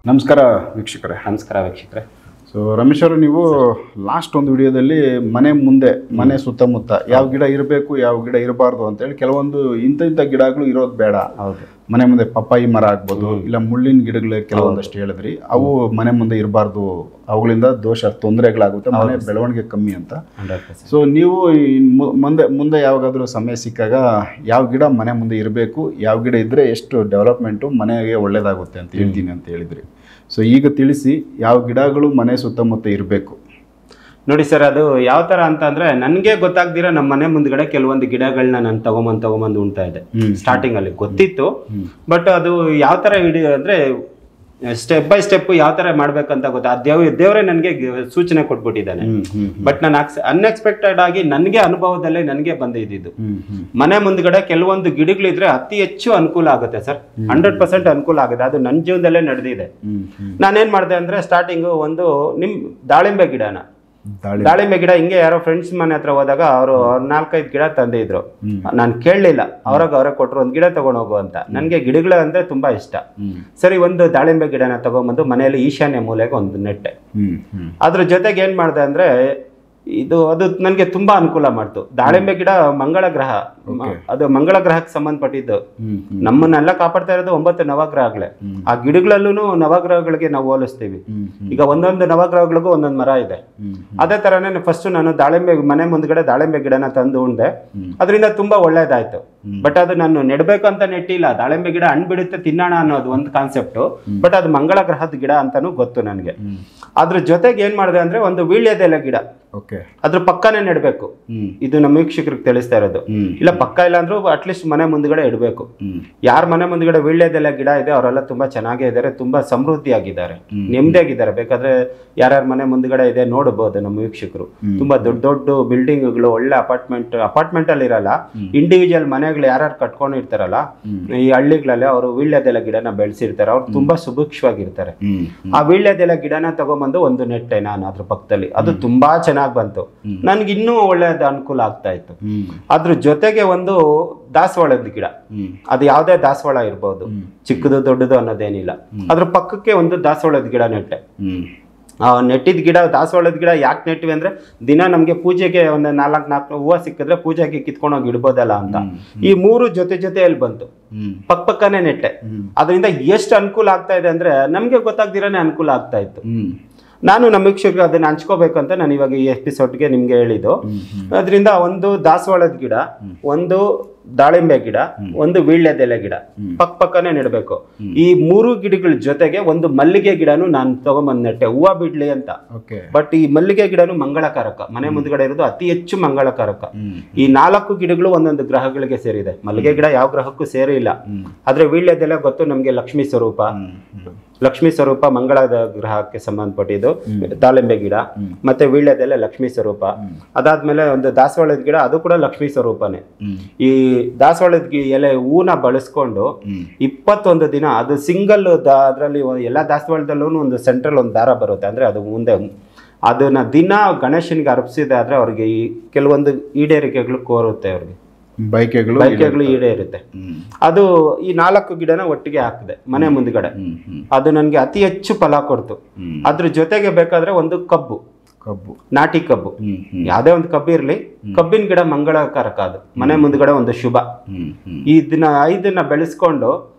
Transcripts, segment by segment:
ನಮಸ್ಕಾರ ವೀಕ್ಷಕರೇ. ಸೊ ರಮೇಶ್ ಅವರು, ನೀವು ಲಾಸ್ಟ್ ಒಂದು ವಿಡಿಯೋದಲ್ಲಿ ಮನೆ ಮುಂದೆ ಮನೆ ಸುತ್ತಮುತ್ತ ಯಾವ ಗಿಡ ಇರಬೇಕು ಯಾವ ಗಿಡ ಇರಬಾರ್ದು ಅಂತೇಳಿ ಕೆಲವೊಂದು ಇಂಥ ಗಿಡಗಳು ಇರೋದು ಬೇಡ, ಮನೆ ಮುಂದೆ ಪಪ್ಪಾಯಿ ಮರ ಆಗ್ಬೋದು ಇಲ್ಲ ಮುಳ್ಳಿನ ಗಿಡಗಳು ಕೆಲವೊಂದಷ್ಟು ಹೇಳಿದ್ರಿ, ಅವು ಮನೆ ಮುಂದೆ ಇರಬಾರ್ದು, ಅವುಗಳಿಂದ ತೊಂದರೆಗಳಾಗುತ್ತೆ, ಮನೆ ಬೆಳವಣಿಗೆ ಕಮ್ಮಿ ಅಂತ. ಸೊ ನೀವು ಮುಂದೆ ಯಾವಾಗಾದ್ರೂ ಸಮಯ ಸಿಕ್ಕಾಗ ಯಾವ ಗಿಡ ಮನೆ ಮುಂದೆ ಇರಬೇಕು, ಯಾವ ಗಿಡ ಇದ್ರೆ ಎಷ್ಟು ಡೆವಲಪ್ಮೆಂಟು ಮನೆಗೆ ಒಳ್ಳೇದಾಗುತ್ತೆ ಅಂತ ಹೇಳ್ತೀನಿ ಅಂತ ಹೇಳಿದ್ರಿ. ಸೊ ಈಗ ತಿಳಿಸಿ, ಯಾವ ಗಿಡಗಳು ಮನೆ ಸುತ್ತಮುತ್ತ ಇರಬೇಕು ನೋಡಿ ಸರ್. ಅದು ಯಾವ ತರ ಅಂತ ಅಂದ್ರೆ, ನನ್ಗೆ ಗೊತ್ತಾಗ್ದಿರ ನಮ್ಮ ಮನೆ ಮುಂದ್ಗಡೆ ಕೆಲವೊಂದು ಗಿಡಗಳನ್ನ ನಾನು ತಗೊಂಬಂದು ಉಣ್ತಾ ಇದ್ದೆ. ಸ್ಟಾರ್ಟಿಂಗ್ ಅಲ್ಲಿ ಗೊತ್ತಿತ್ತು, ಬಟ್ ಅದು ಯಾವ ತರ ಅಂದ್ರೆ ಸ್ಟೆಪ್ ಬೈ ಸ್ಟೆಪ್ ಯಾವ ತರ ಮಾಡ್ಬೇಕಂತ ಗೊತ್ತಾ, ದೇವರೇ ನನಗೆ ಸೂಚನೆ ಕೊಟ್ಬಿಟ್ಟಿದ್ದಾನೆ. ಬಟ್ ನಾನು ಅನ್ಎಕ್ಸ್ಪೆಕ್ಟೆಡ್ ಆಗಿ ನನಗೆ ಅನುಭವದಲ್ಲೇ ನನಗೆ ಬಂದಿದ್ದು, ಮನೆ ಮುಂದ್ಗಡೆ ಕೆಲವೊಂದು ಗಿಡಗಳಿದ್ರೆ ಅತಿ ಹೆಚ್ಚು ಅನುಕೂಲ ಆಗುತ್ತೆ ಸರ್. 100% ಅನುಕೂಲ ಆಗುತ್ತೆ. ಅದು ನನ್ನ ಜೀವನದಲ್ಲೇ ನಡೆದಿದೆ. ನಾನೇನ್ ಮಾಡಿದೆ ಅಂದ್ರೆ, ಸ್ಟಾರ್ಟಿಂಗು ಒಂದು ದಾಳಿಂಬೆ ಗಿಡ ಹಿಂಗೆ ಯಾರೋ ಫ್ರೆಂಡ್ಸ್ ಮನೆ ಹತ್ರ ಹೋದಾಗ ಅವರು 4-5 ಗಿಡ ತಂದಿದ್ರು. ನಾನು ಕೇಳಲಿಲ್ಲ, ಅವ್ರಿಗೆ ಕೊಟ್ಟರು ಒಂದು ಗಿಡ ತಗೊಂಡು ಹೋಗು ಅಂತ. ನನಗೆ ಗಿಡಗಳು ಅಂದ್ರೆ ತುಂಬಾ ಇಷ್ಟ. ಸರಿ, ಒಂದು ದಾಳಿಂಬೆ ಗಿಡನ ತಗೊಂಡ್ಬಂದು ಮನೆಯಲ್ಲಿ ಈಶಾನ್ಯ ಮೂಲೆಗೆ ಒಂದು ನೆಟ್ಟೆ. ಅದ್ರ ಜೊತೆಗೆ ಏನ್ ಮಾಡಿದೆ ಅಂದ್ರೆ, ಅದು ನನಗೆ ತುಂಬಾ ಅನುಕೂಲ ಮಾಡ್ತು. ದಾಳಿಂಬೆ ಗಿಡ ಮಂಗಳ ಗ್ರಹ, ಅದು ಮಂಗಳ ಗ್ರಹಕ್ಕೆ ಸಂಬಂಧಪಟ್ಟಿದ್ದು. ನಮ್ಮನ್ನೆಲ್ಲ ಕಾಪಾಡ್ತಾ ಇರೋದು 9 ನವಗ್ರಹಗಳೇ. ಆ ಗಿಡಗಳಲ್ಲೂ ನವಗ್ರಹಗಳಿಗೆ ನಾವು ಹೋಲಿಸ್ತೀವಿ. ಈಗ ಒಂದೊಂದು ನವಗ್ರಹಗಳಿಗೂ ಒಂದೊಂದು ಮರ ಇದೆ. ಅದೇ ತರನೇ ಫಸ್ಟ್ ನಾನು ಮನೆ ಮುಂದ್ಗಡೆ ದಾಳಿಂಬೆ ಗಿಡನ ತಂದು ಉಂಡೆ. ಅದರಿಂದ ತುಂಬಾ ಒಳ್ಳೇದಾಯ್ತು. ಬಟ್ ಅದು ನಾನು ನೆಡ್ಬೇಕಂತ ನೆಟ್ಟಿಲ್ಲ. ದಾಳಿಂಬೆ ಗಿಡ ಹಣ್ಣು ಬಿಡುತ್ತೆ ತಿನ್ನೋಣ ಅನ್ನೋದು ಒಂದು ಕಾನ್ಸೆಪ್ಟು. ಬಟ್ ಅದು ಮಂಗಳ ಗ್ರಹದ ಗಿಡ ಅಂತಾನು ಗೊತ್ತು ನನಗೆ. ಅದ್ರ ಜೊತೆಗೆ ಏನ್ ಮಾಡಿದೆ ಅಂದ್ರೆ, ಒಂದು ವೀಳ್ಯದೆಲೆ ಗಿಡ ಅದ್ರ ಪಕ್ಕನೇ ನೆಡ್ಬೇಕು. ಇದು ನಮ್ಮ ವೀಕ್ಷಕರಿಗೆ ತಿಳಿಸ್ತಾ ಇರೋದು. ಇಲ್ಲ ಪಕ್ಕ ಇಲ್ಲ ಅಂದ್ರೂ ಅಟ್ಲೀಸ್ಟ್ ಮನೆ ಮುಂದ್ಗಡೆ ಇಡಬೇಕು. ಯಾರ ಮನೆ ಮುಂದ್ಗಡೆ ವೀಳ್ಯದೆಲೆ ಗಿಡ ಇದೆ ಅವರೆಲ್ಲ ತುಂಬಾ ಚೆನ್ನಾಗೇ ಇದ್ದಾರೆ, ತುಂಬಾ ಸಮೃದ್ಧಿಯಾಗಿದ್ದಾರೆ, ನೆಮ್ಮದಿಯಾಗಿದ್ದಾರೆ. ಬೇಕಾದ್ರೆ ಯಾರ್ಯಾರ ಮನೆ ಮುಂದ್ಗಡೆ ಇದೆ ನೋಡಬಹುದು ನಮ್ಮ ವೀಕ್ಷಕರು. ತುಂಬಾ ದೊಡ್ಡ ಬಿಲ್ಡಿಂಗ್ಗಳು, ಒಳ್ಳೆ ಅಪಾರ್ಟ್ಮೆಂಟ್ ಅಲ್ಲಿ ಇರಲ್ಲ, ಇಂಡಿವಿಜುವಲ್ ಮನೆಗಳು ಯಾರ್ಯಾರು ಕಟ್ಕೊಂಡಿರ್ತಾರಲ್ಲ ಈ ಹಳ್ಳಿಗಳಲ್ಲಿ, ಅವರು ವೀಳ್ಯದೆಲೆ ಗಿಡನ ಬೆಳೆಸಿರ್ತಾರೆ. ಅವ್ರು ತುಂಬಾ ಸುಭಿಕ್ಷವಾಗಿರ್ತಾರೆ. ಆ ವೀಳ್ಯದೆಲೆ ಗಿಡನ ತಗೊಂಡ್ಬಂದು ಒಂದು ನೆಟ್ಟೆ ನಾನು ಅದ್ರ ಪಕ್ಕದಲ್ಲಿ. ಅದು ತುಂಬಾ ಚೆನ್ನಾಗಿ ಬಂತು. ನನ್ಗೆ ಇನ್ನೂ ಒಳ್ಳೆಯದು ಅನುಕೂಲ ಆಗ್ತಾ ಇತ್ತು. ಅದ್ರ ಜೊತೆಗೆ ಒಂದು ದಾಸವಾಳದ ಗಿಡ, ಅದು ಯಾವುದೇ ದಾಸವಾಳ ಇರ್ಬೋದು, ಚಿಕ್ಕದು ದೊಡ್ಡದು ಅನ್ನೋದೇನಿಲ್ಲ. ಅದ್ರ ಪಕ್ಕಕ್ಕೆ ಒಂದು ದಾಸವಾಳದ ಗಿಡ ನೆಟ್ಟೆ. ನೆಟ್ಟಿದ ಗಿಡ, ದಾಸವಾಳದ ಗಿಡ ಯಾಕೆ ನೆಟ್ಟಿವಿ ಅಂದ್ರೆ, ದಿನ ನಮ್ಗೆ ಪೂಜೆಗೆ ಒಂದು 4 ಹೂವು ಸಿಕ್ಕಿದ್ರೆ ಪೂಜೆಗೆ ಕಿತ್ಕೊಂಡೋಗಿ ಇಡ್ಬೋದಲ್ಲ ಅಂತ ಈ 3 ಜೊತೆಯಲ್ಲಿ ಬಂತು. ಪಕ್ಕನೇ ನೆಟ್ಟೆ. ಅದರಿಂದ ಎಷ್ಟು ಅನುಕೂಲ ಆಗ್ತಾ ಇದೆ ಅಂದ್ರೆ, ನಮ್ಗೆ ಗೊತ್ತಾಗ್ದಿರಾನೆ ಅನುಕೂಲ ಆಗ್ತಾ ಇತ್ತು. ನಾನು ನಮ್ಮ ವೀಕ್ಷಕರಿಗೆ ಅದನ್ನ ಹಂಚ್ಕೋಬೇಕಂತ ನಾನು ಇವಾಗ ಈ ಎಪಿಸೋಡ್ಗೆ ನಿಮ್ಗೆ ಹೇಳಿದ್ದು. ಅದರಿಂದ ಒಂದು ದಾಸವಾಳದ ಗಿಡ, ಒಂದು ದಾಳಿಂಬೆ ಗಿಡ, ಒಂದು ವೀಳ್ಯದೆಲೆ ಗಿಡ ಪಕ್ಕನೇ ನೆಡಬೇಕು. ಈ 3 ಗಿಡಗಳ ಜೊತೆಗೆ ಒಂದು ಮಲ್ಲಿಗೆ ಗಿಡನು ನಾನು ತಗೊಂಬಂದ್ ನೆಟ್ಟೆ, ಹೂವ ಬಿಡ್ಲಿ ಅಂತ. ಬಟ್ ಈ ಮಲ್ಲಿಗೆ ಗಿಡನು ಮಂಗಳಕಾರಕ, ಮನೆ ಮುಂದ್ಗಡೆ ಇರೋದು ಅತಿ ಹೆಚ್ಚು ಮಂಗಳಕಾರಕ. ಈ 4 ಗಿಡಗಳು ಒಂದೊಂದು ಗ್ರಹಗಳಿಗೆ ಸೇರಿದೆ. ಮಲ್ಲಿಗೆ ಗಿಡ ಯಾವ ಗ್ರಹಕ್ಕೂ ಸೇರಿ ಇಲ್ಲ. ಆದ್ರೆ ವೀಳ್ಯದೆಲೆ ಗೊತ್ತು ನಮ್ಗೆ, ಲಕ್ಷ್ಮೀ ಸ್ವರೂಪ ಮಂಗಳದ ಗ್ರಹಕ್ಕೆ ಸಂಬಂಧಪಟ್ಟಿದ್ದು. ದಾಳಿಂಬೆ ಗಿಡ ಮತ್ತೆ ವೀಳ್ಯದೆಲೆ ಲಕ್ಷ್ಮೀ ಸ್ವರೂಪ. ಅದಾದ್ಮೇಲೆ ಒಂದು ದಾಸವಾಳದ ಗಿಡ, ಅದು ಕೂಡ ಲಕ್ಷ್ಮೀ ಸ್ವರೂಪನೇ. ಈ ದಾಸವಾಳದ ಎಲೆ ಹೂನ ಬಳಸ್ಕೊಂಡು 21 ದಿನ, ಅದು ಸಿಂಗಲ್, ಅದರಲ್ಲಿ ಎಲ್ಲಾ ದಾಸವಾಳದಲ್ಲೂ ಒಂದು ಸೆಂಟ್ರಲ್ ಒಂದು ದಾರ ಬರುತ್ತೆ. ಅಂದ್ರೆ ಅದು ಮುಂದೆ ಅದನ್ನ ದಿನ ಗಣೇಶನಿಗೆ ಅರ್ಪಿಸಿದೆ ಆದ್ರೆ ಅವ್ರಿಗೆ ಈ ಕೆಲವೊಂದು ಈಡೇರಿಕೆಗಳು ಕೋರುತ್ತೆ, ಅವ್ರಿಗೆ ಬೈಕೆಗಳು ಈಡೇರುತ್ತೆ. ಅದು ಈ 4 ಗಿಡನ ಒಟ್ಟಿಗೆ ಹಾಕಿದೆ ಮನೆ ಮುಂದ್ಗಡೆ. ಅದು ನನ್ಗೆ ಅತಿ ಹೆಚ್ಚು ಫಲ ಕೊಡ್ತು. ಅದ್ರ ಜೊತೆಗೆ ಬೇಕಾದ್ರೆ ಒಂದು ಕಬ್ಬು, ನಾಟಿ ಕಬ್ಬು, ಯಾವ್ದೇ ಒಂದು ಕಬ್ಬು ಇರ್ಲಿ, ಕಬ್ಬಿನ ಗಿಡ ಮಂಗಳಕಾರಕ. ಅದು ಮನೆ ಮುಂದ್ಗಡೆ ಒಂದು ಶುಭ. ಇದನ್ನ ಬೆಳೆಸ್ಕೊಂಡು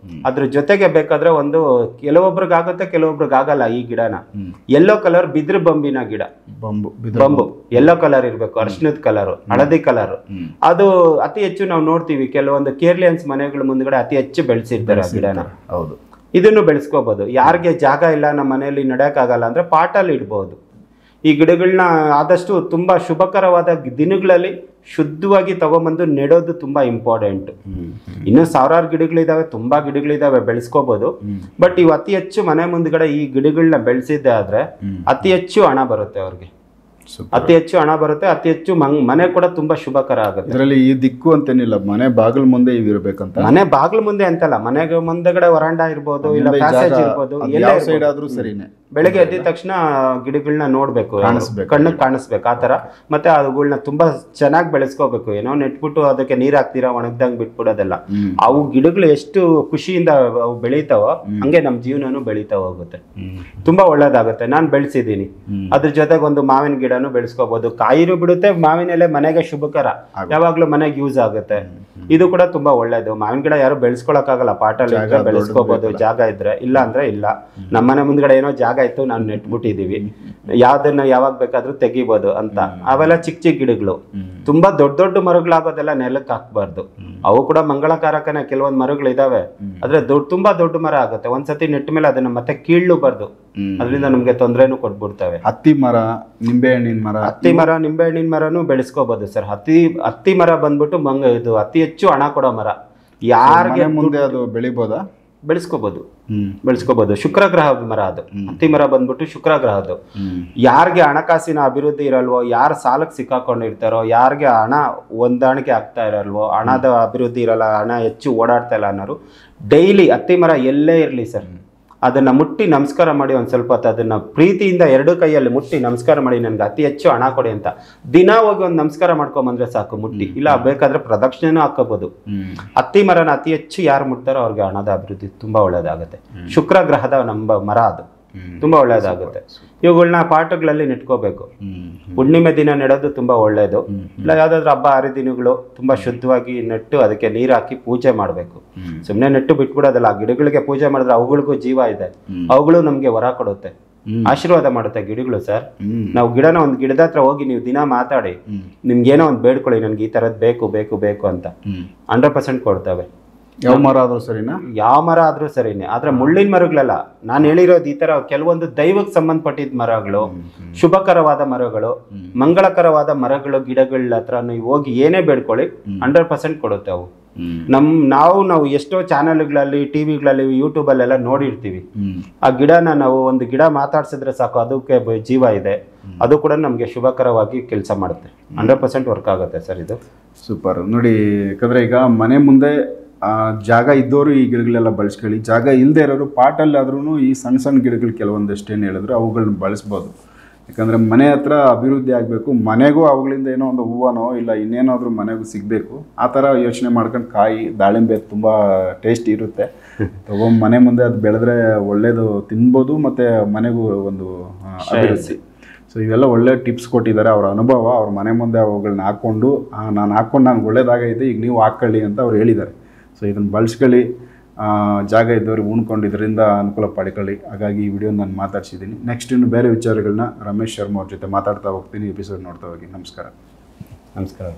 ಅದ್ರ ಜೊತೆಗೆ ಬೇಕಾದ್ರೆ ಒಂದು, ಕೆಲವೊಬ್ರಿಗಾಗುತ್ತೆ ಕೆಲವೊಬ್ರಿಗಾಗಲ್ಲ ಈ ಗಿಡನ. ಯೆಲ್ಲೋ ಕಲರ್ ಬಿದ್ರ ಬಂಬಿನ ಗಿಡ, ಬಂಬು ಯೆಲ್ಲೋ ಕಲರ್ ಇರ್ಬೇಕು, ಅರ್ಶಿನದ ಕಲರ್, ಹಳದಿ ಕಲರ್. ಅದು ಅತಿ ಹೆಚ್ಚು ನಾವು ನೋಡ್ತೀವಿ ಕೆಲವೊಂದು ಕೇರ್ಲಿಯನ್ಸ್ ಮನೆಗಳ ಮುಂದ್ಗಡೆ ಅತಿ ಹೆಚ್ಚು ಬೆಳೆಸಿರ್ತಾರೆ ಆ ಗಿಡನ. ಹೌದು, ಇದನ್ನು ಬೆಳೆಸ್ಕೋಬಹುದು. ಯಾರಿಗೆ ಜಾಗ ಇಲ್ಲ, ನಮ್ಮ ಮನೆಯಲ್ಲಿ ನಡೆಯಕ್ಕಾಗಲ್ಲ ಅಂದ್ರೆ ಪಾಟಲ್ಲಿ ಇಡ್ಬಹುದು. ಈ ಗಿಡಗಳನ್ನ ಆದಷ್ಟು ತುಂಬಾ ಶುಭಕರವಾದ ದಿನಗಳಲ್ಲಿ ಶುದ್ಧವಾಗಿ ತಗೊಂಬಂದು ನೆಡೋದು ತುಂಬಾ ಇಂಪಾರ್ಟೆಂಟ್. ಇನ್ನು ಸಾವಿರಾರು ಗಿಡಗಳಿದಾವೆ, ತುಂಬಾ ಗಿಡಗಳಿದಾವೆ, ಬೆಳೆಸ್ಕೋಬಹುದು. ಬಟ್ ಇವು ಅತಿ ಹೆಚ್ಚು ಮನೆ ಮುಂದ್ಗಡೆ ಈ ಗಿಡಗಳನ್ನ ಬೆಳೆಸಿದ್ದೆ ಆದ್ರೆ ಅತಿ ಹೆಚ್ಚು ಹಣ ಬರುತ್ತೆ ಅವ್ರಿಗೆ. ಅತಿ ಹೆಚ್ಚು ಹಣ ಬರುತ್ತೆ, ಅತಿ ಹೆಚ್ಚು ಮನೆ ಕೂಡ ತುಂಬಾ ಶುಭಕರ ಆಗುತ್ತೆ. ಇದರಲ್ಲಿ ಈ ದಿಕ್ಕು ಅಂತೇನಿಲ್ಲ, ಮನೆ ಬಾಗಿಲು ಮುಂದೆ ಇವಿರ್ಬೇಕಂತ. ಮನೆ ಬಾಗಿಲು ಮುಂದೆ ಅಂತಲ್ಲ, ಮನೆಗೆ ಮುಂದೆಗಡೆ ವರಾಂಡ ಇರ್ಬೋದು, ಇಲ್ಲ ಪ್ಯಾಸೇಜ್ ಇರ್ಬೋದು, ಯಾವ ಸೈಡ್ ಆದ್ರೂ ಸರಿನೇ. ಬೆಳಗ್ಗೆ ಎದ್ದ ತಕ್ಷಣ ಗಿಡಗಳನ್ನ ನೋಡ್ಬೇಕು, ಕಣ್ಣಿಗೆ ಕಾಣಿಸ್ಬೇಕು ಆ ತರ. ಮತ್ತೆ ಅವುಗಳನ್ನ ತುಂಬಾ ಚೆನ್ನಾಗಿ ಬೆಳೆಸ್ಕೋಬೇಕು. ಏನೋ ನೆಟ್ಬಿಟ್ಟು ಅದಕ್ಕೆ ನೀರ್ ಹಾಕ್ತೀರಾ ಒಣಗ್ದಂಗ್ ಬಿಟ್ಬಿಡೋದಲ್ಲ. ಅವು ಗಿಡಗಳು ಎಷ್ಟು ಖುಷಿಯಿಂದ ಅವು ಬೆಳೀತಾವೋ ಹಂಗೆ ನಮ್ ಜೀವನನು ಬೆಳೀತಾ ಹೋಗುತ್ತೆ. ತುಂಬಾ ಒಳ್ಳೇದಾಗುತ್ತೆ. ನಾನ್ ಬೆಳೆಸಿದೀನಿ. ಅದ್ರ ಜೊತೆಗೆ ಒಂದು ಮಾವಿನ ಗಿಡನು ಬೆಳೆಸ್ಕೋಬಹುದು. ಕಾಯಿನೂ ಬಿಡುತ್ತೆ, ಮಾವಿನ ಎಲೆ ಮನೆಗೆ ಶುಭಕರ, ಯಾವಾಗ್ಲೂ ಮನೆಗೆ ಯೂಸ್ ಆಗುತ್ತೆ. ಇದು ಕೂಡ ತುಂಬಾ ಒಳ್ಳೇದು. ಮಾವಿನ ಗಿಡ ಯಾರು ಬೆಳೆಸ್ಕೊಳಕ್ ಆಗಲ್ಲ, ಪಾಟಲ್ಲಿ ಬೆಳೆಸ್ಕೋಬಹುದು ಜಾಗ ಇದ್ರೆ. ಇಲ್ಲ ಅಂದ್ರೆ ಇಲ್ಲ. ನಮ್ಮನೆ ಮುಂದ್ಗಡೆ ಏನೋ ಜಾಗ ಇತ್ತು, ನಾವು ನೆಟ್ಬಿಟ್ಟಿದೀವಿ, ಯಾವ್ದನ್ನ ಯಾವಾಗ ಬೇಕಾದ್ರೂ ತೆಗಿಬಹುದು ಅಂತ. ಅವೆಲ್ಲ ಚಿಕ್ಕ ಚಿಕ್ಕ ಗಿಡಗಳು. ತುಂಬಾ ದೊಡ್ಡ ದೊಡ್ಡ ಮರಗಳಾಗೋದೆಲ್ಲ ನೆಲಕ್ಕೆ ಹಾಕ್ಬಾರ್ದು. ಅವು ಕೂಡ ಮಂಗಳಕಾರಕನೇ. ಕೆಲವೊಂದು ಮರಗಳು ಇದಾವೆ, ಆದ್ರೆ ತುಂಬಾ ದೊಡ್ಡ ಮರ ಆಗುತ್ತೆ. ಒಂದ್ಸತಿ ನೆಟ್ಟ ಮೇಲೆ ಅದನ್ನ ಮತ್ತೆ ಕೀಳ್ಬಾರ್ದು, ಅದರಿಂದ ನಮ್ಗೆ ತೊಂದರೆನೂ ಕೊಟ್ಬಿಡ್ತವೆ. ಹತ್ತಿ ಮರ, ನಿಂಬೆಹಣ್ಣಿನ ಮರ, ನಿಂಬೆಹಣ್ಣಿನ ಮರನು ಬೆಳೆಸ್ಕೋಬಹುದು ಸರ್. ಹತ್ತಿ ಮರ ಬಂದ್ಬಿಟ್ಟು ಇದು ಅತಿ ಹೆಚ್ಚು ಹಣ ಕೊಡೋ ಮರ. ಯಾರಿಗೆ ಮುಂದೆ ಅದು ಬೆಳಿಬೋದಾ? ಬೆಳೆಸ್ಕೋಬಹುದು. ಶುಕ್ರ ಗ್ರಹದ ಮರ ಅದು. ಹತ್ತಿ ಮರ ಬಂದ್ಬಿಟ್ಟು ಶುಕ್ರ ಗ್ರಹದ್ದು. ಯಾರಿಗೆ ಹಣಕಾಸಿನ ಅಭಿವೃದ್ಧಿ ಇರಲ್ವೋ, ಯಾರು ಸಾಲಕ್ಕೆ ಸಿಕ್ಕಾಕೊಂಡಿರ್ತಾರೋ, ಯಾರಿಗೆ ಹಣ ಹೊಂದಾಣಿಕೆ ಆಗ್ತಾ ಇರಲ್ವೋ, ಹಣದ ಅಭಿವೃದ್ಧಿ ಇರಲ್ಲ, ಹಣ ಹೆಚ್ಚು ಓಡಾಡ್ತಾ ಇಲ್ಲ ಅನ್ನೋರು ಡೈಲಿ ಹತ್ತಿ ಮರ ಎಲ್ಲೇ ಇರಲಿ ಸರ್, ಅದನ್ನ ಮುಟ್ಟಿ ನಮಸ್ಕಾರ ಮಾಡಿ, ಒಂದ್ ಸ್ವಲ್ಪ ಹೊತ್ತು ಅದನ್ನ ಪ್ರೀತಿಯಿಂದ ಎರಡು ಕೈಯಲ್ಲಿ ಮುಟ್ಟಿ ನಮಸ್ಕಾರ ಮಾಡಿ, ನನ್ಗೆ ಅತಿ ಹೆಚ್ಚು ಹಣ ಕೊಡಿ ಅಂತ ದಿನ ಹೋಗಿ ಒಂದು ನಮಸ್ಕಾರ ಮಾಡ್ಕೊಂಬಂದ್ರೆ ಸಾಕು ಮುಟ್ಟಿ. ಇಲ್ಲ ಬೇಕಾದ್ರೆ ಪ್ರದಕ್ಷಿಣೆನೂ ಹಾಕೋಬಹುದು. ಹತ್ತಿ ಮರನ ಅತಿ ಹೆಚ್ಚು ಯಾರು ಮುಟ್ತಾರೋ ಅವ್ರಿಗೆ ಹಣದ ಅಭಿವೃದ್ಧಿ ತುಂಬಾ ಒಳ್ಳೇದಾಗುತ್ತೆ. ಶುಕ್ರ ಗ್ರಹದ ಮರ ಅದು ತುಂಬಾ ಒಳ್ಳೇದಾಗುತ್ತೆ. ಇವುಗಳನ್ನ ಪಾಟಗಳಲ್ಲಿ ನೆಟ್ಕೋಬೇಕು. ಹುಣ್ಣಿಮೆ ದಿನ ನೆಡೋದು ತುಂಬಾ ಒಳ್ಳೇದು. ಇಲ್ಲ ಯಾವ್ದಾದ್ರು ಹಬ್ಬ ಹರಿದಿನಗಳು ತುಂಬಾ ಶುದ್ಧವಾಗಿ ನೆಟ್ಟು ಅದಕ್ಕೆ ನೀರ್ ಹಾಕಿ ಪೂಜೆ ಮಾಡ್ಬೇಕು. ಸುಮ್ನೆ ನೆಟ್ಟು ಬಿಟ್ಬಿಡೋದಲ್ಲ. ಗಿಡಗಳಿಗೆ ಪೂಜೆ ಮಾಡಿದ್ರೆ ಅವುಗಳಿಗೂ ಜೀವ ಇದೆ, ಅವುಗಳು ನಮ್ಗೆ ವರ ಕೊಡುತ್ತೆ, ಆಶೀರ್ವಾದ ಮಾಡುತ್ತೆ ಗಿಡಗಳು ಸರ್. ನಾವು ಒಂದು ಗಿಡದ ಹತ್ರ ಹೋಗಿ ನೀವು ದಿನ ಮಾತಾಡಿ, ನಿಮ್ಗೇನೋ ಒಂದು ಬೇಡ್ಕೊಳ್ಳಿ, ನನ್ಗೆ ಈ ತರದ್ ಬೇಕು ಬೇಕು ಬೇಕು ಅಂತ 100% ಕೊಡ್ತವೆ. ಯಾವ ಮರ ಆದ್ರೂ ಸರಿನಾ? ಯಾವ ಮರ ಆದ್ರೂ ಸರಿನೇ. ಆದ್ರೆ ಮುಳ್ಳಿನ ಮರಗಳಲ್ಲ ನಾನು ಹೇಳಿರೋದು. ಈ ತರ ಕೆಲವೊಂದು ದೈವಕ್ಕೆ ಸಂಬಂಧಪಟ್ಟಿದ ಮರಗಳು, ಶುಭಕರವಾದ ಮರಗಳು, ಮಂಗಳಕರವಾದ ಮರಗಳು, ಗಿಡಗಳ ಹತ್ರ ನೀವು ಹೋಗಿ ಏನೇ ಬೇಡ್ಕೊಳ್ಳಿ 100% ಕೊಡುತ್ತೆ ಅವು. ನಾವು ಎಷ್ಟೋ ಚಾನೆಲ್ಗಳಲ್ಲಿ, ಟಿವಿಗಳಲ್ಲಿ, ಯೂಟ್ಯೂಬಲ್ಲೆಲ್ಲ ನೋಡಿರ್ತೀವಿ. ಆ ಗಿಡನ ನಾವು ಒಂದು ಗಿಡ ಮಾತಾಡ್ಸಿದ್ರೆ ಸಾಕು, ಅದಕ್ಕೆ ಜೀವ ಇದೆ, ಅದು ಕೂಡ ನಮ್ಗೆ ಶುಭಕರವಾಗಿ ಕೆಲಸ ಮಾಡುತ್ತೆ. 100% ವರ್ಕ್ ಆಗುತ್ತೆ ಸರ್ ಇದು. ಸೂಪರ್. ನೋಡಿ, ಯಾಕಂದ್ರೆ ಈಗ ಮನೆ ಮುಂದೆ ಜಾಗ ಇದ್ದವರು ಈ ಗಿಡಗಳೆಲ್ಲ ಬಳಸ್ಕೊಳ್ಳಿ. ಜಾಗ ಇಲ್ಲದೆ ಇರೋರು ಪಾಟಲ್ಲಿ ಆದ್ರೂ ಈ ಸಣ್ಣ ಸಣ್ಣ ಗಿಡಗಳು ಕೆಲವೊಂದಷ್ಟು ಏನು ಹೇಳಿದ್ರು ಅವುಗಳನ್ನ ಬಳಸ್ಬೋದು. ಯಾಕಂದರೆ ಮನೆ ಹತ್ರ ಅಭಿವೃದ್ಧಿ ಆಗಬೇಕು, ಮನೆಗೂ ಅವುಗಳಿಂದ ಏನೋ ಒಂದು ಹೂವನೋ ಇಲ್ಲ ಇನ್ನೇನಾದರೂ ಮನೆಗೂ ಸಿಗಬೇಕು. ಆ ಥರ ಯೋಚನೆ ಮಾಡ್ಕೊಂಡು ಕಾಯಿ, ದಾಳಿಂಬೆ ತುಂಬ ಟೇಸ್ಟ್ ಇರುತ್ತೆ. ತಗೊಂಡು ಮನೆ ಮುಂದೆ ಅದು ಬೆಳೆದ್ರೆ ಒಳ್ಳೇದು, ತಿನ್ಬೋದು, ಮತ್ತು ಮನೆಗೂ ಒಂದು ಅಭಿವೃದ್ಧಿ. ಸೊ ಇವೆಲ್ಲ ಒಳ್ಳೆ ಟಿಪ್ಸ್ ಕೊಟ್ಟಿದ್ದಾರೆ. ಅವ್ರ ಅನುಭವ, ಅವ್ರ ಮನೆ ಮುಂದೆ ಅವುಗಳನ್ನ ಹಾಕ್ಕೊಂಡು ನನಗೆ ಒಳ್ಳೇದಾಗೈತೆ, ಈಗ ನೀವು ಹಾಕ್ಕೊಳ್ಳಿ ಅಂತ ಅವ್ರು ಹೇಳಿದ್ದಾರೆ. ಸೊ ಇದನ್ನು ಬಳಸ್ಕೊಳ್ಳಿ. ಜಾಗ ಇದ್ದವ್ರಿಗೆ ಉಣ್ಕೊಂಡು ಇದರಿಂದ ಅನುಕೂಲ ಪಡ್ಕೊಳ್ಳಿ. ಹಾಗಾಗಿ ಈ ವಿಡಿಯೋ ನಾನು ಮಾತಾಡ್ಸಿದ್ದೀನಿ. ನೆಕ್ಸ್ಟ್ ಇನ್ನು ಬೇರೆ ವಿಚಾರಗಳನ್ನ ರಮೇಶ್ ಶರ್ಮಾ ಅವ್ರ ಜೊತೆ ಮಾತಾಡ್ತಾ ಹೋಗ್ತೀನಿ. ಎಪಿಸೋಡ್ ನೋಡ್ತಾ ಹೋಗಿ. ನಮಸ್ಕಾರ. ನಮಸ್ಕಾರ.